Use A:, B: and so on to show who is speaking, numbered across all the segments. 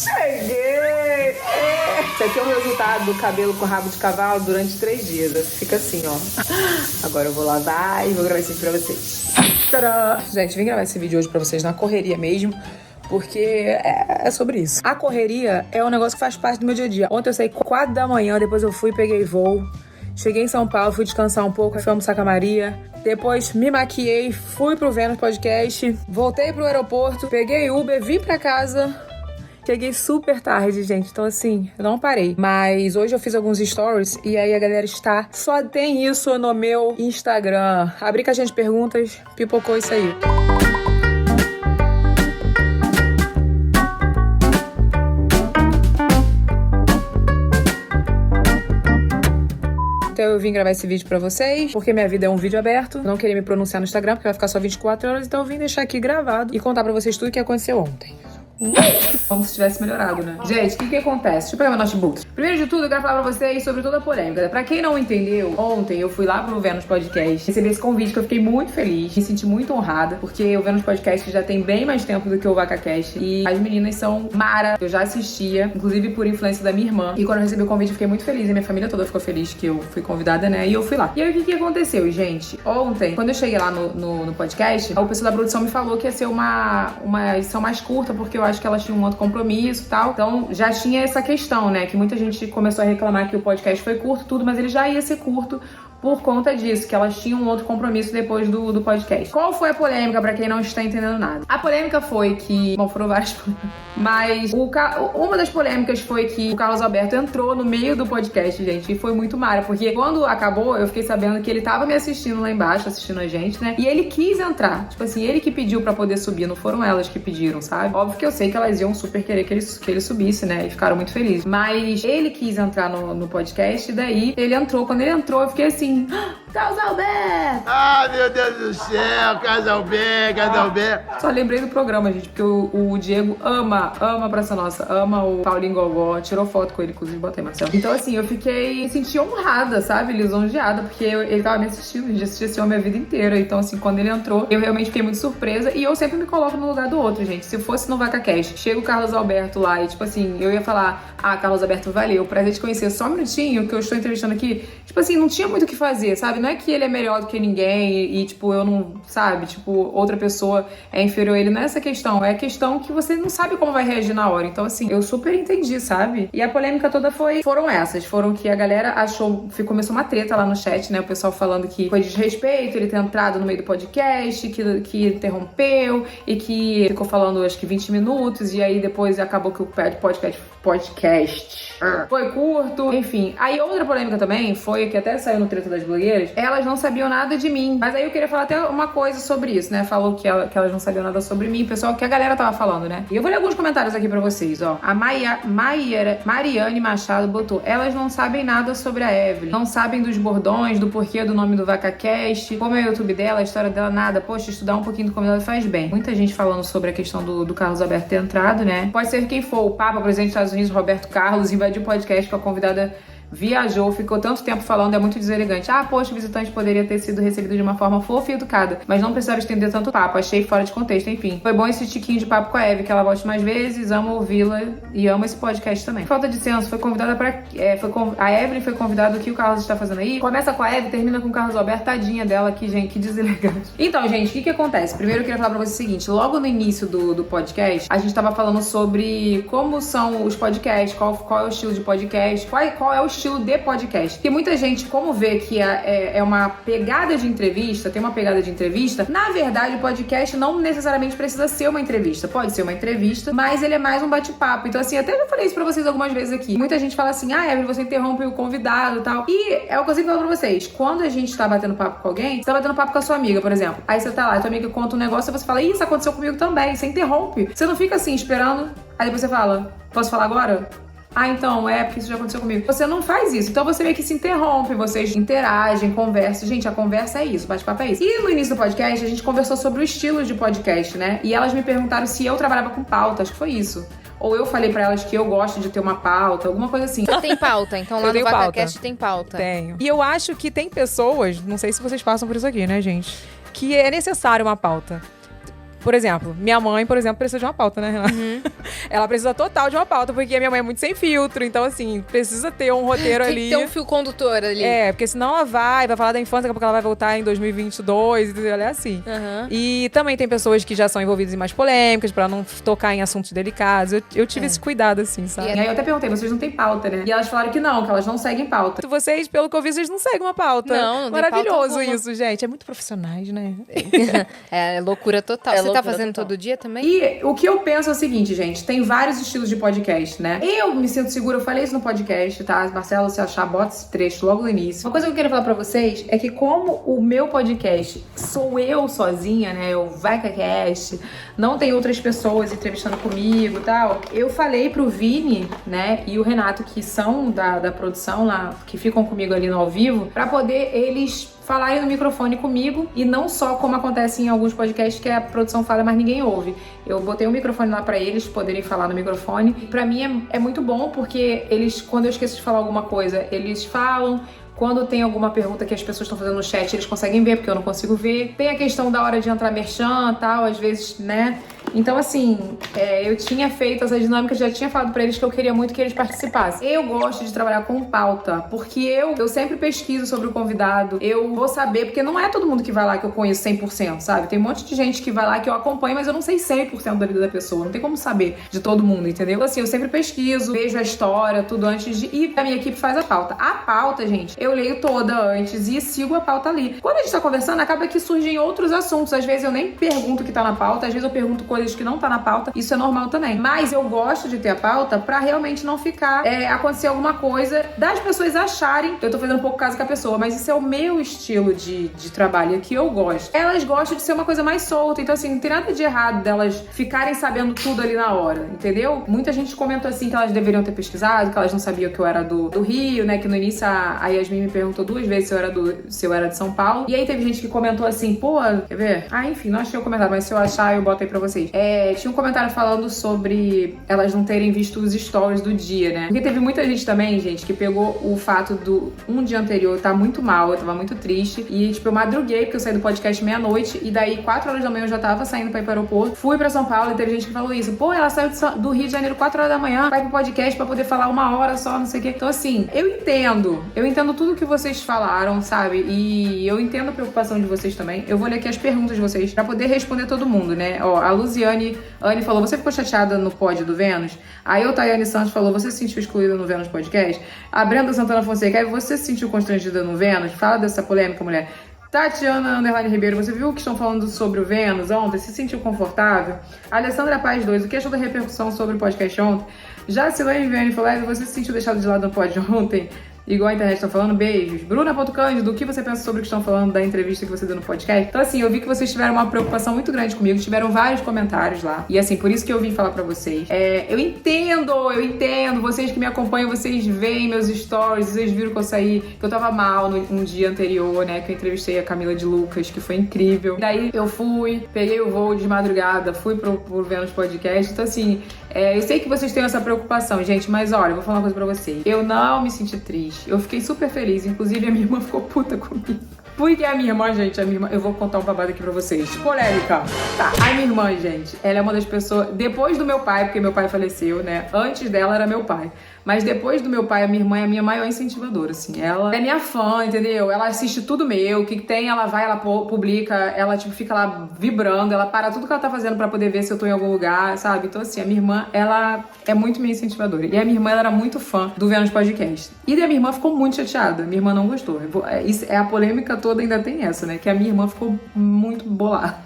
A: Cheguei! Esse aqui é o resultado do cabelo com rabo de cavalo durante 3 dias. Fica assim, ó. Agora eu vou lavar e vou gravar esse vídeo pra vocês. Tadã! Gente, vim gravar esse vídeo hoje pra vocês na correria mesmo. Porque é sobre isso. A correria é um negócio que faz parte do meu dia a dia. Ontem eu saí 4 da manhã, depois eu fui, peguei voo. Cheguei em São Paulo, fui descansar um pouco, fui almoçar com a Maria. Depois me maquiei, fui pro Vênus Podcast. Voltei pro aeroporto, peguei Uber, vim pra casa. Cheguei super tarde, gente. Então, assim, eu não parei. Mas hoje eu fiz alguns stories e aí a galera está... Só tem isso no meu Instagram. Abri caixinha de perguntas, pipocou isso aí. Então eu vim gravar esse vídeo pra vocês, porque minha vida é um vídeo aberto. Eu não queria me pronunciar no Instagram, porque vai ficar só 24 horas. Então eu vim deixar aqui gravado e contar pra vocês tudo o que aconteceu ontem. Como se tivesse melhorado, né? Gente, o que acontece? Deixa eu pegar meu notebook. Primeiro de tudo, eu quero falar pra vocês sobre toda a polêmica. Pra quem não entendeu, ontem eu fui lá pro Vênus Podcast, recebi esse convite que eu fiquei muito feliz, me senti muito honrada, porque o Vênus Podcast já tem bem mais tempo do que o VacaCast. E as meninas são mara. Eu já assistia, inclusive por influência da minha irmã. E quando eu recebi o convite, eu fiquei muito feliz. E minha família toda ficou feliz que eu fui convidada, né? E eu fui lá. E aí, o que aconteceu, gente? Ontem, quando eu cheguei lá no podcast, o pessoal da produção me falou que ia ser uma edição mais curta, porque eu acho que elas tinham um outro compromisso e tal. Então, já tinha essa questão, né? Que muita gente começou a reclamar que o podcast foi curto, tudo, mas ele já ia ser curto por conta disso, que elas tinham um outro compromisso depois do podcast. Qual foi a polêmica, pra quem não está entendendo nada? A polêmica foi que... Bom, foram várias polêmicas. Mas uma das polêmicas foi que o Carlos Alberto entrou no meio do podcast, gente, e foi muito mara, porque quando acabou, eu fiquei sabendo que ele tava me assistindo lá embaixo, assistindo a gente, né? E ele quis entrar. Tipo assim, ele que pediu pra poder subir, não foram elas que pediram, sabe? Óbvio que eu sei que elas iam super querer que ele subisse, né? E ficaram muito felizes. Mas ele quis entrar no podcast, e daí ele entrou. Quando ele entrou, eu fiquei assim... Carlos Alberto!
B: Ah, meu Deus do céu, Carlos Alberto.
A: Só lembrei do programa, gente, porque o Diego ama Praça Nossa, ama o Paulinho Gogó, tirou foto com ele, inclusive, botei, Marcelo. Então, assim, eu me senti honrada, sabe, lisonjeada, porque ele tava me assistindo, a gente assistia esse homem a vida inteira. Então, assim, quando ele entrou, eu realmente fiquei muito surpresa, e eu sempre me coloco no lugar do outro, gente. Se fosse no VacaCast, chega o Carlos Alberto lá e, tipo assim, eu ia falar, Carlos Alberto, valeu, prazer te conhecer, só um minutinho que eu estou entrevistando aqui. Tipo assim, não tinha muito o que fazer, sabe? Não é que ele é melhor do que ninguém e tipo, eu não, sabe? Tipo, outra pessoa é inferior a ele. Não é essa questão. É a questão que você não sabe como vai reagir na hora. Então, assim, eu super entendi, sabe? E a polêmica toda foram essas. Foram que a galera achou... Começou uma treta lá no chat, né? O pessoal falando que foi desrespeito ele ter entrado no meio do podcast, que interrompeu e que ficou falando, acho que 20 minutos. E aí, depois acabou que o podcast foi curto. Enfim. Aí, outra polêmica também foi que até saiu no Treta das Blogueiras, elas não sabiam nada de mim. Mas aí eu queria falar até uma coisa sobre isso, né? Falou que elas não sabiam nada sobre mim, pessoal, que a galera tava falando, né? E eu vou ler alguns comentários aqui pra vocês, ó. A Mariane Machado botou: elas não sabem nada sobre a Evelyn, não sabem dos bordões, do porquê do nome do VacaCast, como é o YouTube dela, a história dela, nada. Poxa, estudar um pouquinho do convidado faz bem. Muita gente falando sobre a questão do Carlos Alberto ter entrado, né? Pode ser quem for, o Papa, presidente dos Estados Unidos, Roberto Carlos, invadiu o podcast com a convidada... Viajou, ficou tanto tempo falando, é muito deselegante. Poxa, o visitante poderia ter sido recebido de uma forma fofa e educada, mas não precisava estender tanto papo, achei fora de contexto, enfim. Foi bom esse tiquinho de papo com a Eve, que ela volte mais vezes, amo ouvi-la e amo esse podcast também. Falta de senso, foi convidada pra... a Evelyn foi convidada, o que o Carlos está fazendo aí? Começa com a Eve, termina com o Carlos Alberto, tadinha dela aqui, gente, que deselegante. Então, gente, o que acontece? Primeiro eu queria falar pra vocês o seguinte, logo no início do podcast, a gente tava falando sobre como são os podcasts, qual é o estilo de podcast, qual é o estilo de podcast. Porque muita gente, como vê que é uma pegada de entrevista, tem uma pegada de entrevista, na verdade o podcast não necessariamente precisa ser uma entrevista. Pode ser uma entrevista, mas ele é mais um bate-papo. Então assim, até já falei isso pra vocês algumas vezes aqui. Muita gente fala assim, Evelyn, você interrompe o convidado e tal. E é o que eu sempre falo pra vocês. Quando a gente tá batendo papo com alguém, você tá batendo papo com a sua amiga, por exemplo. Aí você tá lá, a tua amiga conta um negócio e você fala, isso aconteceu comigo também. Você interrompe. Você não fica assim, esperando. Aí depois você fala, posso falar agora? Então, porque isso já aconteceu comigo. Você não faz isso. Então você meio que se interrompe, vocês interagem, conversam. Gente, a conversa é isso, bate-papo é isso. E no início do podcast, a gente conversou sobre o estilo de podcast, né? E elas me perguntaram se eu trabalhava com pauta, acho que foi isso. Ou eu falei pra elas que eu gosto de ter uma pauta, alguma coisa assim.
C: Você tem pauta, então lá no VacaCast tem pauta.
D: Tenho. E eu acho que tem pessoas, não sei se vocês passam por isso aqui, né, gente? Que é necessário uma pauta. Por exemplo, minha mãe, por exemplo, precisa de uma pauta, né, Renata? Ela precisa total de uma pauta, porque a minha mãe é muito sem filtro. Então, assim, precisa ter um roteiro ali.
C: Tem que ter um fio condutor ali.
D: Porque senão ela vai falar da infância, daqui a pouco ela vai voltar em 2022, entendeu? Ela é assim. E também tem pessoas que já são envolvidas em mais polêmicas, pra não tocar em assuntos delicados. Eu tive esse cuidado, assim, sabe?
A: E aí eu até perguntei, vocês não têm pauta, né? E elas falaram que não, que elas não seguem pauta.
D: Vocês, pelo que eu vi, vocês não seguem uma pauta.
C: Não
D: Maravilhoso
C: tem pauta
D: isso, gente. É muito profissionais, né?
C: É loucura total. Você tá fazendo todo dia também?
A: E o que eu penso é o seguinte, gente, tem vários estilos de podcast, né? Eu me sinto segura, eu falei isso no podcast, tá? Marcelo, se achar, bota esse trecho logo no início. Uma coisa que eu queria falar pra vocês é que como o meu podcast sou eu sozinha, né? O VaicaCast, não tem outras pessoas entrevistando comigo e tal, eu falei pro Vini, né, e o Renato, que são da produção lá, que ficam comigo ali no ao vivo, pra poder eles falarem no microfone comigo e não só como acontece em alguns podcasts que a produção fala, mas ninguém ouve. Eu botei um microfone lá pra eles poderem falar no microfone. E pra mim é muito bom porque eles, quando eu esqueço de falar alguma coisa, eles falam. Quando tem alguma pergunta que as pessoas estão fazendo no chat, eles conseguem ver, porque eu não consigo ver. Tem a questão da hora de entrar merchan e tal, às vezes, né? Então, assim, eu tinha feito essa dinâmica, já tinha falado pra eles que eu queria muito que eles participassem. Eu gosto de trabalhar com pauta, porque eu sempre pesquiso sobre o convidado, eu vou saber, porque não é todo mundo que vai lá que eu conheço 100%, sabe? Tem um monte de gente que vai lá que eu acompanho, mas eu não sei 100% da vida da pessoa, não tem como saber de todo mundo, entendeu? Então, assim, eu sempre pesquiso, vejo a história, tudo antes de... E a minha equipe faz a pauta. A pauta, gente, eu leio toda antes e sigo a pauta ali. Quando a gente tá conversando, acaba que surgem outros assuntos. Às vezes eu nem pergunto o que tá na pauta, às vezes eu pergunto coisas que não tá na pauta. Isso é normal também. Mas eu gosto de ter a pauta pra realmente não ficar acontecer alguma coisa das pessoas acharem, eu tô fazendo um pouco caso com a pessoa, mas isso é o meu estilo de trabalho, que eu gosto. Elas gostam de ser uma coisa mais solta, então assim, não tem nada de errado delas ficarem sabendo tudo ali na hora, entendeu? Muita gente comentou assim que elas deveriam ter pesquisado, que elas não sabiam que eu era do Rio, né? Que no início a Yasmin me perguntou 2 vezes se eu era de São Paulo. E aí teve gente que comentou assim, pô, quer ver? Enfim, não achei o comentário, mas se eu achar, eu boto aí pra vocês. Tinha um comentário falando sobre elas não terem visto os stories do dia, né? Porque teve muita gente também, gente, que pegou o fato do um dia anterior tá muito mal, eu tava muito triste. E, tipo, eu madruguei, porque eu saí do podcast meia-noite. E daí, 4 horas da manhã, eu já tava saindo pra ir pro aeroporto. Fui pra São Paulo e teve gente que falou isso. Pô, ela saiu do Rio de Janeiro 4 horas da manhã, vai pro podcast pra poder falar 1 hora só, não sei o quê. Então, assim, eu entendo tudo que vocês falaram, sabe? E eu entendo a preocupação de vocês também. Eu vou ler aqui as perguntas de vocês pra poder responder todo mundo, né? Ó, a Luziane Anne falou, você ficou chateada no pod do Vênus? Aí o Tayane Santos falou, você se sentiu excluída no Vênus Podcast? A Brenda Santana Fonseca, aí você se sentiu constrangida no Vênus? Fala dessa polêmica, mulher. Tatiana Underline Ribeiro, você viu o que estão falando sobre o Vênus ontem? Se sentiu confortável? Alessandra Paz 2, o que achou da repercussão sobre o podcast ontem? Jacilene Viane falou, você se sentiu deixado de lado no pod ontem? Igual a internet tá falando, beijos. Bruna.Cândido, o que você pensa sobre o que estão falando da entrevista que você deu no podcast? Então, assim, eu vi que vocês tiveram uma preocupação muito grande comigo, tiveram vários comentários lá. E, assim, por isso que eu vim falar pra vocês. Eu entendo, vocês que me acompanham, vocês veem meus stories, vocês viram que eu saí, que eu tava mal um dia anterior, né, que eu entrevistei a Camila de Lucas, que foi incrível. Daí eu fui, peguei o voo de madrugada, fui pro Vênus Podcast. Então, assim, eu sei que vocês têm essa preocupação, gente, mas olha, eu vou falar uma coisa pra vocês. Eu não me senti triste. Eu fiquei super feliz. Inclusive, a minha irmã ficou puta comigo. Porque a minha irmã, gente, eu vou contar um babado aqui pra vocês. Polêmica. Tá, a minha irmã, gente, ela é uma das pessoas... Depois do meu pai, porque meu pai faleceu, né? Antes dela era meu pai. Mas depois do meu pai, a minha irmã é a minha maior incentivadora, assim. Ela é minha fã, entendeu? Ela assiste tudo meu. O que tem, ela vai, ela publica. Ela, tipo, fica lá vibrando. Ela para tudo que ela tá fazendo pra poder ver se eu tô em algum lugar, sabe? Então, assim, a minha irmã, ela é muito minha incentivadora. E a minha irmã, ela era muito fã do Vênus Podcast. E a minha irmã ficou muito chateada. Minha irmã não gostou. A polêmica toda ainda tem essa, né? Que a minha irmã ficou muito bolada.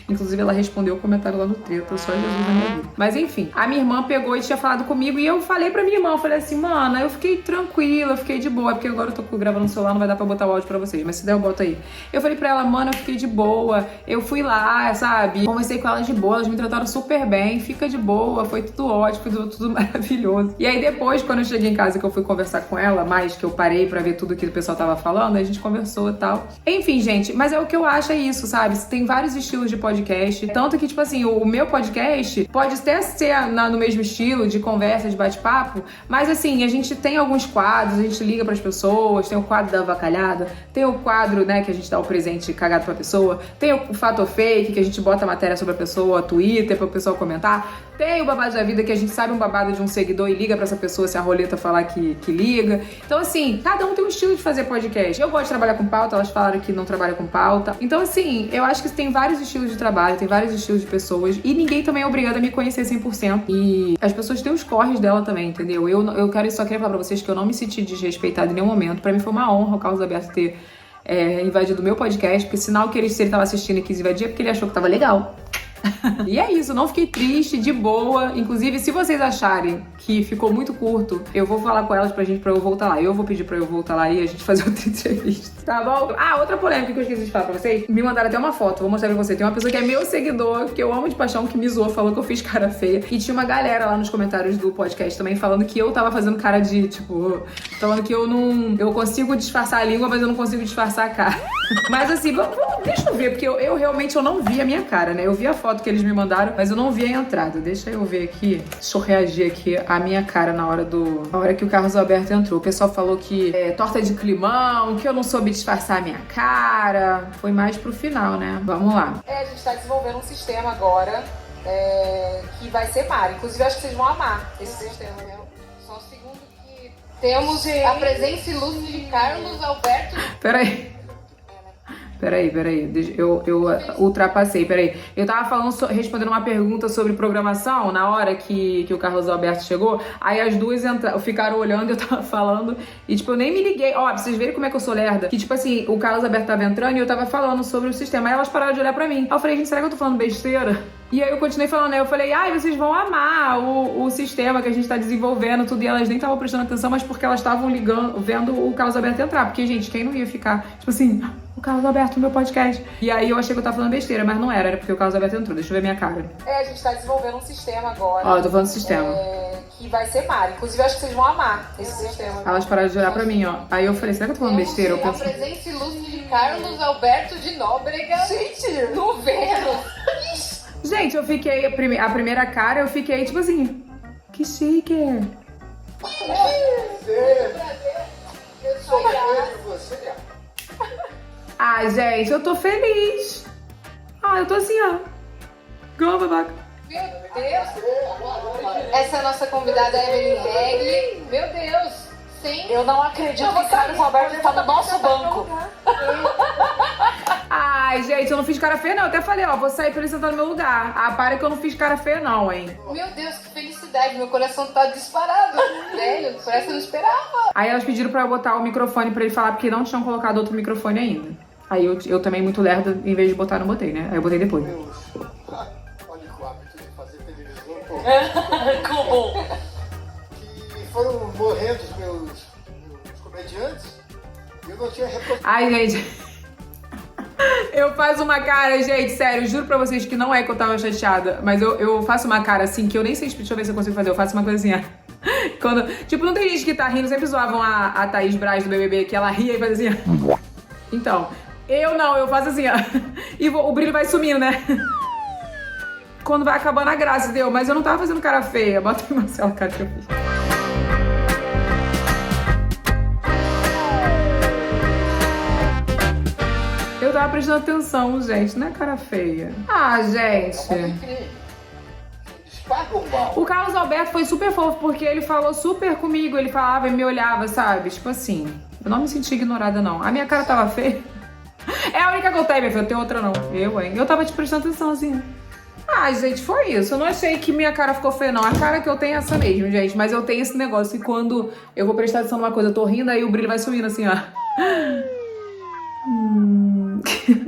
A: Inclusive, ela respondeu o comentário lá no treta. Só Jesus na minha vida. Mas, enfim. A minha irmã pegou e tinha falado comigo. E eu falei pra minha irmã, eu falei assim, mano, eu fiquei tranquila, eu fiquei de boa, porque agora eu tô gravando no celular, não vai dar pra botar o áudio pra vocês, mas se der eu boto aí. Eu falei pra ela, mano, eu fiquei de boa, eu fui lá, sabe, conversei com elas de boa, elas me trataram super bem, fica de boa, foi tudo ótimo, foi tudo maravilhoso. E aí depois, quando eu cheguei em casa, que eu fui conversar com ela, mais que eu parei pra ver tudo que o pessoal tava falando, a gente conversou e tal. tal. Enfim, gente, mas é o que eu acho, é isso, sabe? Tem vários estilos de podcast. Tanto que, tipo assim, o meu podcast pode até ser no mesmo estilo de conversa, de bate-papo, mas assim, a gente tem alguns quadros, a gente liga pras pessoas, tem o quadro da avacalhada, tem o quadro, né, que a gente dá o presente cagado pra pessoa, tem o fato ou fake, que a gente bota a matéria sobre a pessoa, Twitter, pra pessoa comentar, tem o babado da vida, que a gente sabe um babado de um seguidor e liga pra essa pessoa se a roleta falar que liga. Então, assim, cada um tem um estilo de fazer podcast. Eu gosto de trabalhar com pauta, elas falaram que não trabalham com pauta. Então, assim, eu acho que tem vários estilos de trabalho, tem vários estilos de pessoas, e ninguém também é obrigado a me conhecer 100%. E as pessoas têm os corres dela também, entendeu? Eu só queria falar pra vocês que eu não me senti desrespeitada em nenhum momento. Pra mim foi uma honra o Carlos Alberto ter invadido o meu podcast, porque sinal que se ele tava assistindo e quis invadir é porque ele achou que tava legal. E é isso, não fiquei triste, de boa. Inclusive, se vocês acharem que ficou muito curto, eu vou falar com elas pra eu voltar lá. Eu vou pedir pra eu voltar lá e a gente fazer outra entrevista, tá bom? Ah, outra polêmica que eu esqueci de falar pra vocês. Me mandaram até uma foto, vou mostrar pra você. Tem uma pessoa que é meu seguidor, que eu amo de paixão, que me zoou, falou que eu fiz cara feia. E tinha uma galera lá nos comentários do podcast também falando que eu tava fazendo cara de, tipo, falando que eu consigo disfarçar a língua, mas eu não consigo disfarçar a cara. Mas assim, deixa eu ver, porque eu realmente não vi a minha cara, né? Eu vi a foto que eles me mandaram, mas eu não vi a entrada. Deixa eu ver aqui, deixa eu reagir aqui a minha cara na hora que o Carlos Alberto entrou. O pessoal falou que torta de climão, que eu não soube disfarçar a minha cara. Foi mais pro final, né? Vamos lá. A gente tá desenvolvendo um sistema agora que vai ser mar. Inclusive, eu acho que vocês vão amar esse sistema, né? Só o segundo que temos a presença ilustre de Carlos Alberto. Peraí, eu ultrapassei, peraí. Eu tava respondendo uma pergunta sobre programação na hora que o Carlos Alberto chegou, aí as duas ficaram olhando, eu tava falando, e tipo, eu nem me liguei. Ó, pra vocês verem como é que eu sou lerda, que tipo assim, o Carlos Alberto tava entrando e eu tava falando sobre o sistema, aí elas pararam de olhar pra mim. Aí eu falei, gente, será que eu tô falando besteira? E aí eu continuei falando, né? Eu falei, vocês vão amar o sistema que a gente tá desenvolvendo, tudo, e elas nem estavam prestando atenção, mas porque elas estavam vendo o Carlos Alberto entrar, porque, gente, quem não ia ficar, tipo assim, o Carlos Alberto no meu podcast. E aí eu achei que eu tava falando besteira, mas não era porque o Carlos Alberto entrou. Deixa eu ver minha cara. A gente tá desenvolvendo um sistema agora. Ó, eu tô falando sistema. Que vai ser mar. Inclusive, eu acho que vocês vão amar esse sistema. Elas pararam de olhar pra mim, ó. Aí eu falei, será que eu tô falando besteira? Eu pensei... A presença ilustre de Carlos Alberto de Nóbrega. Gente, no Vênus. Gente, eu fiquei... A primeira cara, eu fiquei tipo assim... Que chique.
B: Eu sou feliz de você.
A: Ai, gente, eu tô feliz. Eu tô assim, ó. Igual babaca. Meu Deus. Essa é a nossa convidada, Evelyn Regli. Meu Deus. Sim. Eu não acredito que o Carlos Alberto está no nosso banco. Ai, gente, eu não fiz cara feia, não. Eu até falei, vou sair pra ele sentar no meu lugar. Para que eu não fiz cara feia, não, hein. Meu Deus, que felicidade. Meu coração tá disparado. Velho, parece que eu não esperava. Aí elas pediram pra eu botar o microfone pra ele falar, porque não tinham colocado outro microfone ainda. Aí eu também, muito lerda, em vez de botar, não botei, né? Aí eu botei depois.
B: Olha o hábito de fazer televisão.
C: Como?
B: Que foram morrendo os meus comediantes e eu não tinha reproduzido.
A: Ai, gente. Eu faço uma cara, gente, sério, juro pra vocês que não é que eu tava chateada, mas eu faço uma cara assim, que eu nem sei, deixa eu ver se eu consigo fazer, eu faço uma coisa assim, Quando, tipo, não tem gente que tá rindo, sempre zoavam a Thaís Braz do BBB, que ela ria e faz assim, Então, eu faço assim, e o brilho vai sumindo, né? Quando vai acabando a graça, entendeu? Mas eu não tava fazendo cara feia. Bota aí, Marcelo, cara que eu fiz. Eu tava prestando atenção, gente. Não é cara feia. Gente. O Carlos Alberto foi super fofo, porque ele falou super comigo. Ele falava e me olhava, sabe? Tipo assim, eu não me senti ignorada, não. A minha cara tava feia. É a única que eu tenho, minha filha. Não tem outra, não. Eu tava te prestando atenção, assim. Gente, foi isso. Eu não achei que minha cara ficou feia, não. A cara que eu tenho é essa mesmo, gente. Mas eu tenho esse negócio que quando eu vou prestar atenção numa coisa, eu tô rindo, aí o brilho vai sumindo, assim,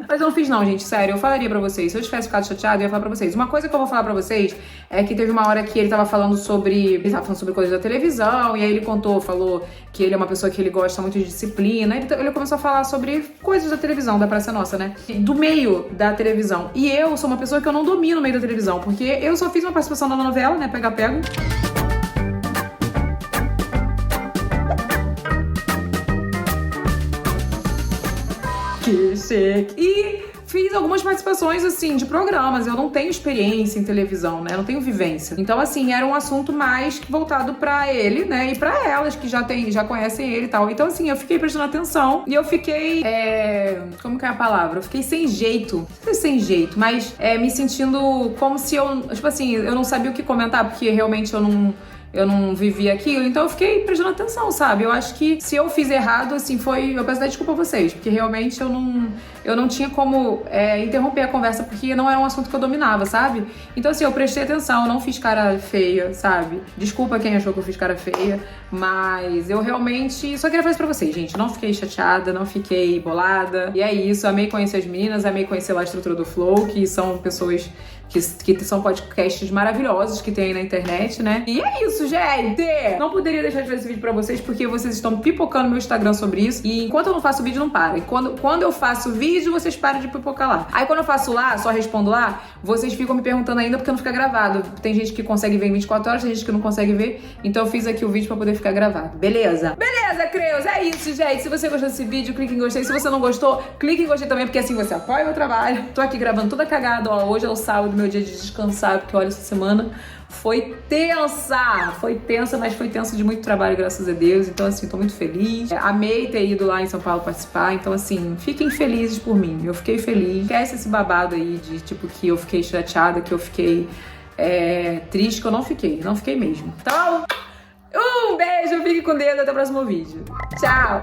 A: Mas eu não fiz não, gente, sério, eu falaria pra vocês. Se eu tivesse ficado chateada, eu ia falar pra vocês. Uma coisa que eu vou falar pra vocês é que teve uma hora que ele tava falando sobre coisas da televisão, e aí ele falou que ele é uma pessoa que ele gosta muito de disciplina. Ele começou a falar sobre coisas da televisão, da Praça Nossa, né? Do meio da televisão. E eu sou uma pessoa que eu não domino o meio da televisão, porque eu só fiz uma participação na novela, né? Pega Pega. chique. E fiz algumas participações, assim, de programas. Eu não tenho experiência em televisão, né? Eu não tenho vivência. Então, assim, era um assunto mais voltado pra ele, né? E pra elas que já conhecem ele e tal. Então, assim, eu fiquei prestando atenção e eu fiquei... Como que é a palavra? Eu fiquei sem jeito. Não sei se sem jeito, mas me sentindo como se eu... Tipo assim, eu não sabia o que comentar, porque realmente eu não vivi aquilo, então eu fiquei prestando atenção, sabe? Eu acho que se eu fiz errado, assim, eu peço desculpa a vocês, porque realmente eu não tinha como interromper a conversa, porque não era um assunto que eu dominava, sabe? Então, assim, eu prestei atenção, eu não fiz cara feia, sabe? Desculpa quem achou que eu fiz cara feia, mas eu realmente só queria fazer isso pra vocês, gente. Não fiquei chateada, não fiquei bolada, e é isso, amei conhecer as meninas, amei conhecer lá a estrutura do Flow, que são pessoas que são podcasts maravilhosos que tem aí na internet, né? E é isso, gente! Não poderia deixar de fazer esse vídeo pra vocês, porque vocês estão pipocando meu Instagram sobre isso. E enquanto eu não faço vídeo, não para. E quando eu faço vídeo, vocês param de pipocar lá. Aí quando eu faço lá, só respondo lá, vocês ficam me perguntando ainda porque não fica gravado. Tem gente que consegue ver em 24 horas, tem gente que não consegue ver. Então eu fiz aqui o vídeo pra poder ficar gravado. Beleza? Beleza, Creus! É isso, gente! Se você gostou desse vídeo, clique em gostei. Se você não gostou, clique em gostei também, porque assim você apoia o meu trabalho. Tô aqui gravando toda cagada, ó. Hoje é o sábado, meu dia de descansar, porque olha, essa semana foi tensa, mas foi tensa de muito trabalho, graças a Deus. Então, assim, tô muito feliz. Amei ter ido lá em São Paulo participar. Então, assim, fiquem felizes por mim. Eu fiquei feliz. Esquece esse babado aí de, tipo, que eu fiquei chateada, que eu fiquei triste, que eu não fiquei mesmo. Então, um beijo, fique com Deus, até o próximo vídeo. Tchau!